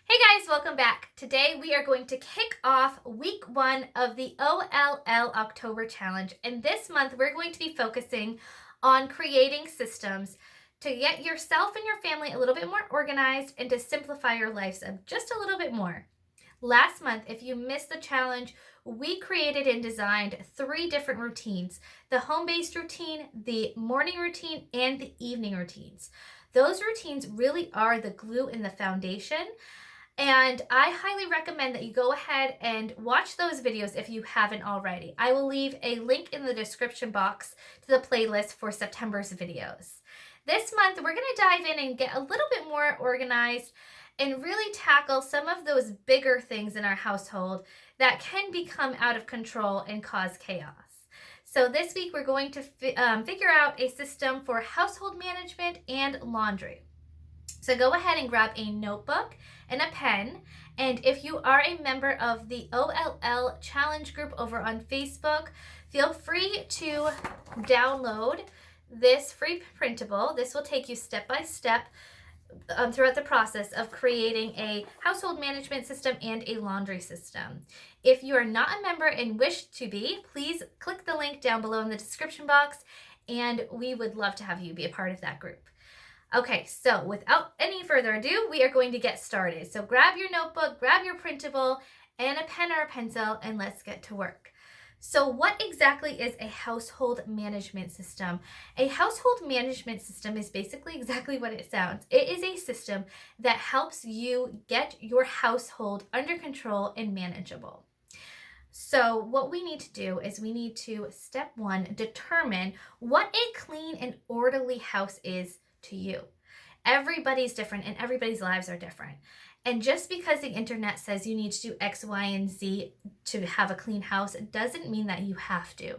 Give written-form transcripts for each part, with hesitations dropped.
Hey guys, welcome back. Today we are going to kick off week 1 of the OLL October Challenge. And this month we're going to be focusing on creating systems to get yourself and your family a little bit more organized and to simplify your lives just a little bit more. Last month, if you missed the challenge, we created and designed 3 different routines: the home-based routine, the morning routine, and the evening routines. Those routines really are the glue and the foundation. And I highly recommend that you go ahead and watch those videos if you haven't already. I will leave a link in the description box to the playlist for September's videos. This month, we're going to dive in and get a little bit more organized and really tackle some of those bigger things in our household that can become out of control and cause chaos. So this week, we're going to figure out a system for household management and laundry. So go ahead and grab a notebook and a pen. And if you are a member of the OLL challenge group over on Facebook, feel free to download this free printable. This will take you step by step throughout the process of creating a household management system and a laundry system. If you are not a member and wish to be, please click the link down below in the description box, and we would love to have you be a part of that group. Okay, so without any further ado, we are going to get started. So grab your notebook, grab your printable, and a pen or a pencil, and let's get to work. So what exactly is a household management system? A household management system is basically exactly what it sounds. It is a system that helps you get your household under control and manageable. So what we need to do is we need to, step 1, determine what a clean and orderly house is to you. Everybody's different and everybody's lives are different. And just because the internet says you need to do X, Y, and Z to have a clean house, it doesn't mean that you have to.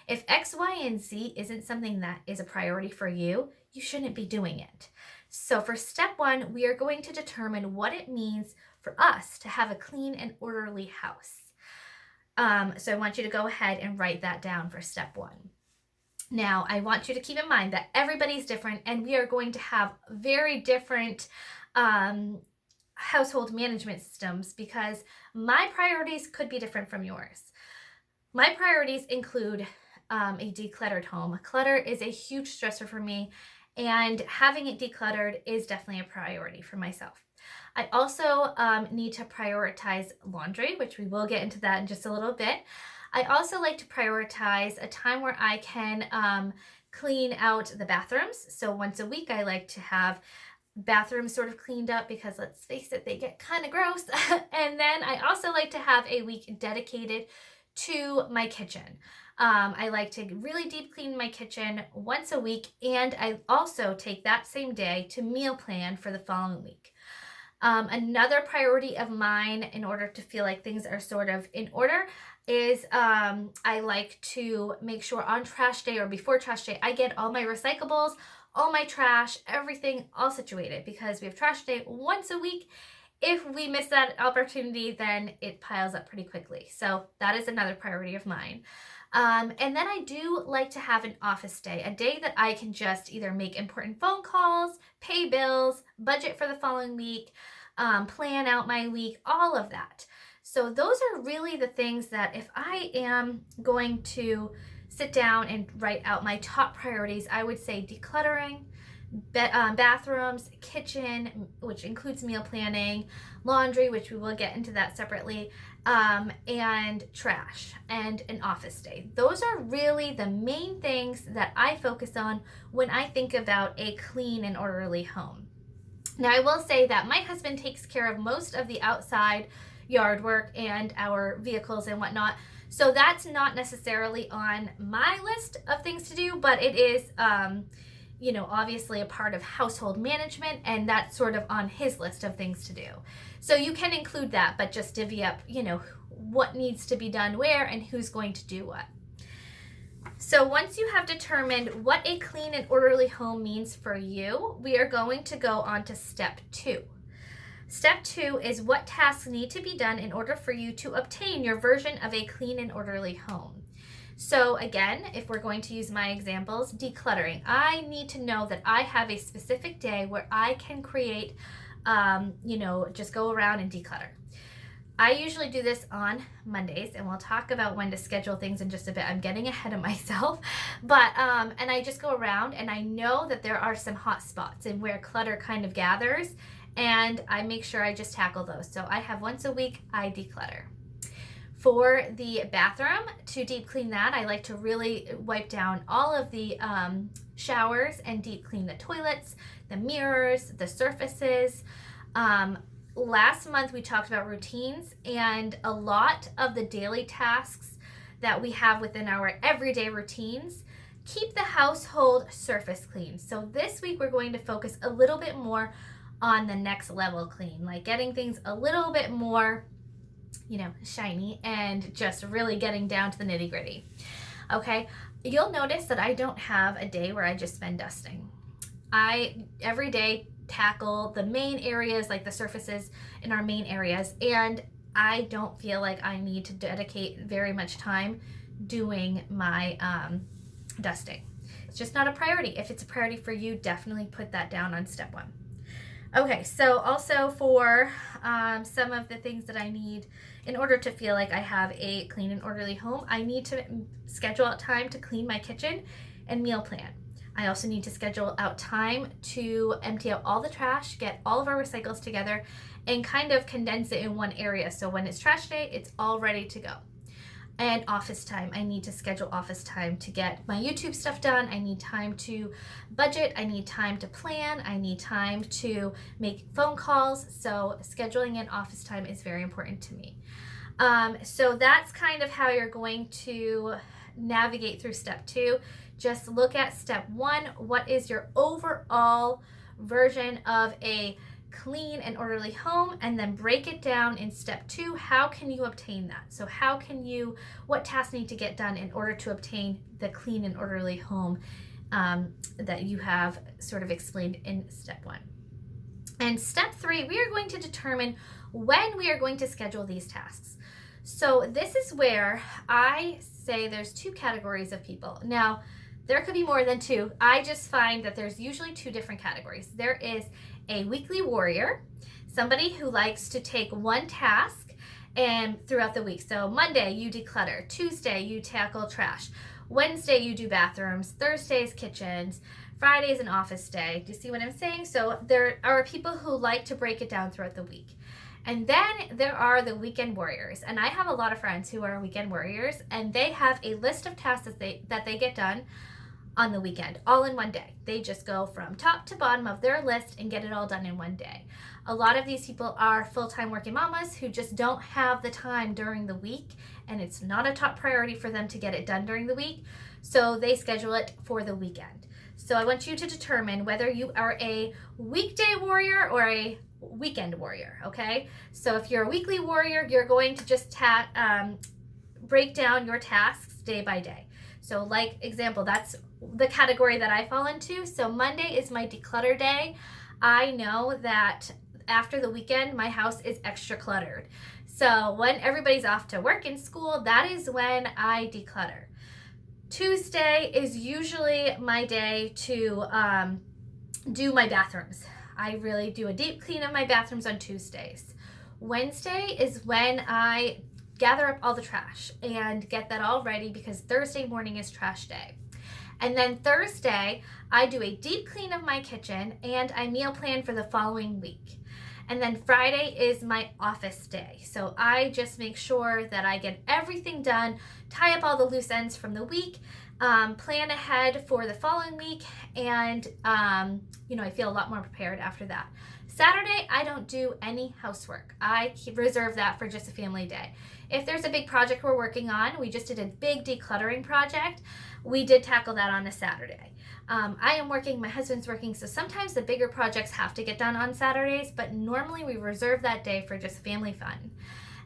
If X, Y, and Z isn't something that is a priority for you, you shouldn't be doing it. So for step 1, we are going to determine what it means for us to have a clean and orderly house. So I want you to go ahead and write that down for step 1. Now, I want you to keep in mind that everybody's different and we are going to have very different household management systems because my priorities could be different from yours. My priorities include a decluttered home. Clutter is a huge stressor for me, and having it decluttered is definitely a priority for myself. I also need to prioritize laundry, which we will get into that in just a little bit. I also like to prioritize a time where I can clean out the bathrooms. So once a week, I like to have bathrooms sort of cleaned up because, let's face it, they get kind of gross. And then I also like to have a week dedicated to my kitchen. I like to really deep clean my kitchen once a week, and I also take that same day to meal plan for the following week. Another priority of mine, in order to feel like things are sort of in order, is I like to make sure on trash day or before trash day, I get all my recyclables, all my trash, everything all situated, because we have trash day once a week. If we miss that opportunity, then it piles up pretty quickly. So that is another priority of mine. And then I do like to have an office day, a day that I can just either make important phone calls, pay bills, budget for the following week, plan out my week, all of that. So those are really the things that if I am going to sit down and write out my top priorities, I would say decluttering, bathrooms, kitchen, which includes meal planning, laundry, which we will get into that separately, and trash, and an office day. Those are really the main things that I focus on when I think about a clean and orderly home. Now, I will say that my husband takes care of most of the outside yard work and our vehicles and whatnot. So that's not necessarily on my list of things to do, but it is, obviously a part of household management, and that's sort of on his list of things to do. So you can include that, but just divvy up, what needs to be done where and who's going to do what. So once you have determined what a clean and orderly home means for you, we are going to go on to step 2. Step 2 is what tasks need to be done in order for you to obtain your version of a clean and orderly home. So again, if we're going to use my examples, decluttering. I need to know that I have a specific day where I can create just go around and declutter. I usually do this on Mondays, and we'll talk about when to schedule things in just a bit. I'm getting ahead of myself, but and I just go around, and I know that there are some hot spots and where clutter kind of gathers, and I make sure I just tackle those. So I have once a week I declutter. For the bathroom, to deep clean that, I like to really wipe down all of the showers and deep clean the toilets, the mirrors, the surfaces. Last month we talked about routines, and a lot of the daily tasks that we have within our everyday routines keep the household surface clean. So this week we're going to focus a little bit more on the next level clean, like getting things a little bit more, shiny, and just really getting down to the nitty-gritty. Okay, you'll notice that I don't have a day where I just spend dusting. I every day tackle the main areas, like the surfaces in our main areas, and I don't feel like I need to dedicate very much time doing my dusting. It's just not a priority. If it's a priority for you, definitely put that down on step 1. Okay, so also for some of the things that I need in order to feel like I have a clean and orderly home, I need to schedule out time to clean my kitchen and meal plan. I also need to schedule out time to empty out all the trash, get all of our recycles together, and kind of condense it in one area. So when it's trash day, it's all ready to go. And office time. I need to schedule office time to get my YouTube stuff done. I need time to budget. I need time to plan. I need time to make phone calls. So scheduling in office time is very important to me. So that's kind of how you're going to navigate through step 2. Just look at step 1. What is your overall version of a clean and orderly home? And then break it down in step 2. How can you obtain that? So what tasks need to get done in order to obtain the clean and orderly home that you have sort of explained in step 1. And step 3, we are going to determine when we are going to schedule these tasks. So this is where I say there's 2 categories of people. Now, there could be more than 2. I just find that there's usually 2 different categories. There is a weekly warrior, somebody who likes to take one task and throughout the week. So Monday you declutter, Tuesday you tackle trash, Wednesday you do bathrooms, Thursday is kitchens, Friday is an office day. Do you see what I'm saying? So there are people who like to break it down throughout the week. And then there are the weekend warriors. And I have a lot of friends who are weekend warriors, and they have a list of tasks that they get done on the weekend, all in one day. They just go from top to bottom of their list and get it all done in one day. A lot of these people are full-time working mamas who just don't have the time during the week, and it's not a top priority for them to get it done during the week, so they schedule it for the weekend. So I want you to determine whether you are a weekday warrior or a weekend warrior, okay? So if you're a weekly warrior, you're going to just break down your tasks day by day. So like example, that's the category that I fall into. So Monday is my declutter day. I know that after the weekend, my house is extra cluttered. So when everybody's off to work and school, that is when I declutter. Tuesday is usually my day to do my bathrooms. I really do a deep clean of my bathrooms on Tuesdays. Wednesday is when I gather up all the trash and get that all ready because Thursday morning is trash day. And then Thursday, I do a deep clean of my kitchen and I meal plan for the following week. And then Friday is my office day. So I just make sure that I get everything done, tie up all the loose ends from the week, plan ahead for the following week, and I feel a lot more prepared after that. Saturday, I don't do any housework. I reserve that for just a family day. If there's a big project we're working on, we just did a big decluttering project, we did tackle that on a Saturday. I am working, my husband's working, so sometimes the bigger projects have to get done on Saturdays, but normally we reserve that day for just family fun.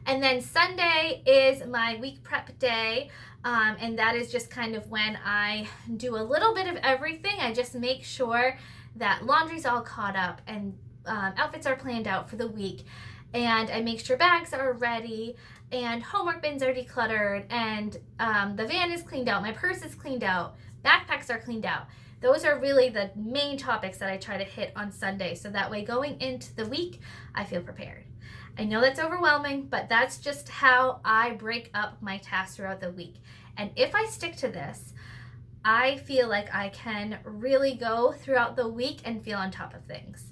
And then Sunday is my week prep day, and that is just kind of when I do a little bit of everything. I just make sure that laundry's all caught up and outfits are planned out for the week, and I make sure bags are ready and homework bins are decluttered and the van is cleaned out, my purse is cleaned out, backpacks are cleaned out. those are really the main topics that I try to hit on Sunday. So that way going into the week, I feel prepared. I know that's overwhelming, but that's just how I break up my tasks throughout the week. And if I stick to this, I feel like I can really go throughout the week and feel on top of things.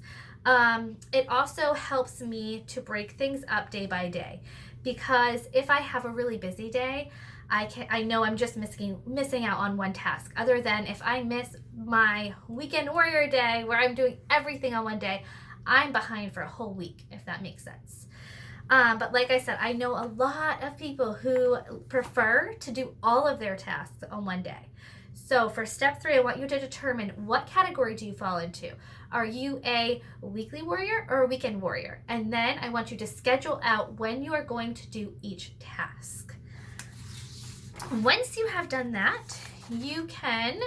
It also helps me to break things up day by day, because if I have a really busy day, I know I'm just missing out on one task, other than if I miss my weekend warrior day where I'm doing everything on one day, I'm behind for a whole week, if that makes sense. But like I said, I know a lot of people who prefer to do all of their tasks on one day. So for step 3, I want you to determine what category do you fall into. Are you a weekly warrior or a weekend warrior? And then I want you to schedule out when you are going to do each task. Once you have done that, you can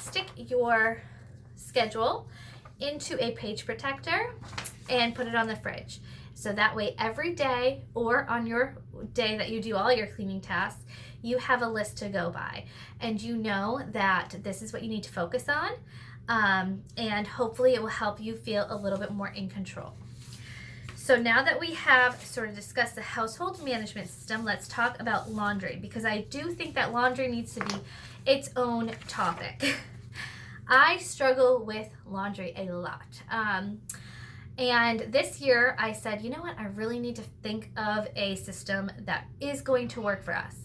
stick your schedule into a page protector and put it on the fridge. So that way every day, or on your day that you do all your cleaning tasks, you have a list to go by, and you know that this is what you need to focus on, and hopefully it will help you feel a little bit more in control. So now that we have sort of discussed the household management system, let's talk about laundry, because I do think that laundry needs to be its own topic. I struggle with laundry a lot. And this year I said, you know what, I really need to think of a system that is going to work for us.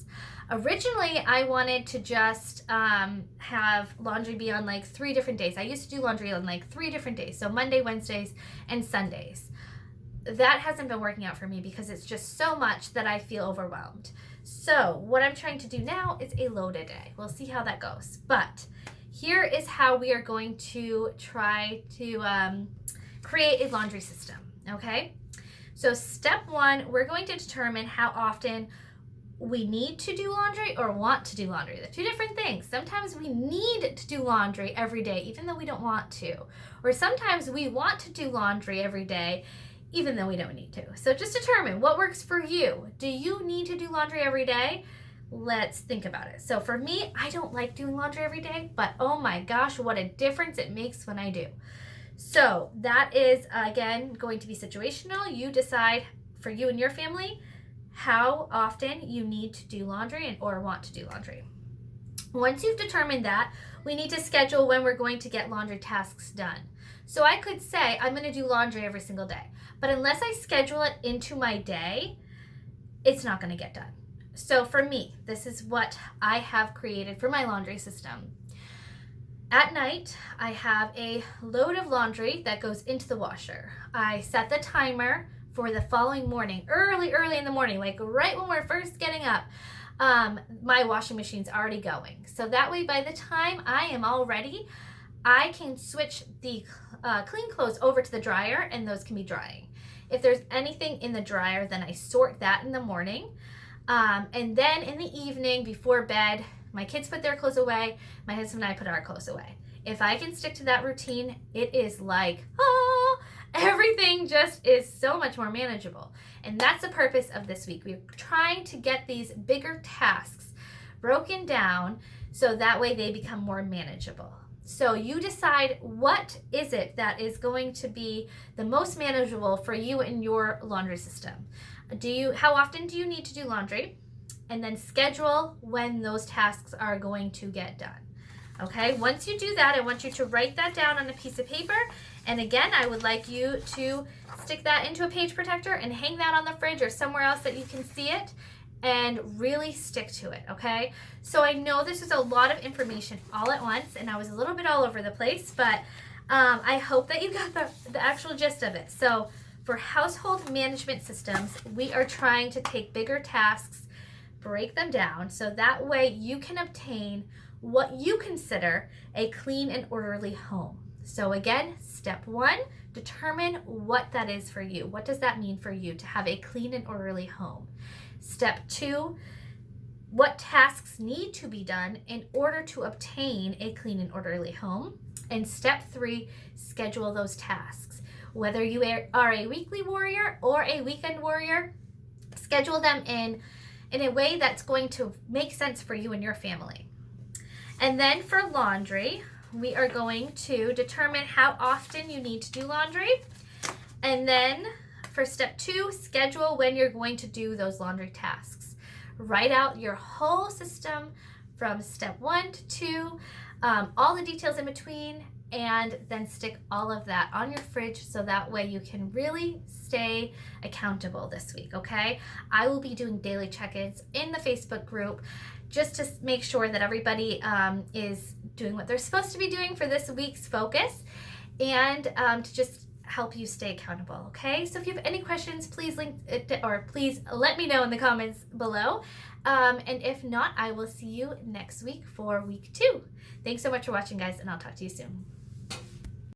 Originally, I wanted to just have laundry be on like 3 different days. I used to do laundry on like 3 different days. So Monday, Wednesdays, and Sundays. That hasn't been working out for me because it's just so much that I feel overwhelmed. So what I'm trying to do now is a load-a day. We'll see how that goes. But here is how we are going to try to create a laundry system, okay? So step 1, we're going to determine how often we need to do laundry or want to do laundry. They're 2 different things. Sometimes we need to do laundry every day, even though we don't want to. Or sometimes we want to do laundry every day, even though we don't need to. So just determine what works for you. Do you need to do laundry every day? Let's think about it. So for me, I don't like doing laundry every day, but oh my gosh, what a difference it makes when I do. So that is, again, going to be situational. You decide for you and your family how often you need to do laundry and or want to do laundry. Once you've determined that, we need to schedule when we're going to get laundry tasks done. So I could say I'm going to do laundry every single day, but unless I schedule it into my day, it's not going to get done. So for me, this is what I have created for my laundry system. At night, I have a load of laundry that goes into the washer. I set the timer for the following morning, early in the morning, like right when we're first getting up. My washing machine's already going. So that way, by the time I am all ready, I can switch the clean clothes over to the dryer, and those can be drying. If there's anything in the dryer, then I sort that in the morning. And then in the evening before bed, my kids put their clothes away, my husband and I put our clothes away. If I can stick to that routine, it is like, everything just is so much more manageable. And that's the purpose of this week. We're trying to get these bigger tasks broken down so that way they become more manageable. So you decide what is it that is going to be the most manageable for you in your laundry system. How often do you need to do laundry? And then schedule when those tasks are going to get done. Okay, once you do that, I want you to write that down on a piece of paper. And again, I would like you to stick that into a page protector and hang that on the fridge or somewhere else that you can see it, and really stick to it, okay? So I know this is a lot of information all at once, and I was a little bit all over the place, but I hope that you got the actual gist of it. So for household management systems, we are trying to take bigger tasks, break them down, so that way you can obtain what you consider a clean and orderly home. So again, step 1, determine what that is for you. What does that mean for you to have a clean and orderly home? Step 2, what tasks need to be done in order to obtain a clean and orderly home? And step 3, schedule those tasks. Whether you are a weekly warrior or a weekend warrior, schedule them in a way that's going to make sense for you and your family. And then for laundry, we are going to determine how often you need to do laundry. And then for step 2, schedule when you're going to do those laundry tasks. Write out your whole system from step 1 to 2, all the details in between, and then stick all of that on your fridge so that way you can really stay accountable this week, okay? I will be doing daily check-ins in the Facebook group just to make sure that everybody is doing what they're supposed to be doing for this week's focus, and to just help you stay accountable, okay? So if you have any questions, please please let me know in the comments below. And if not, I will see you next week for week 2. Thanks so much for watching, guys, and I'll talk to you soon.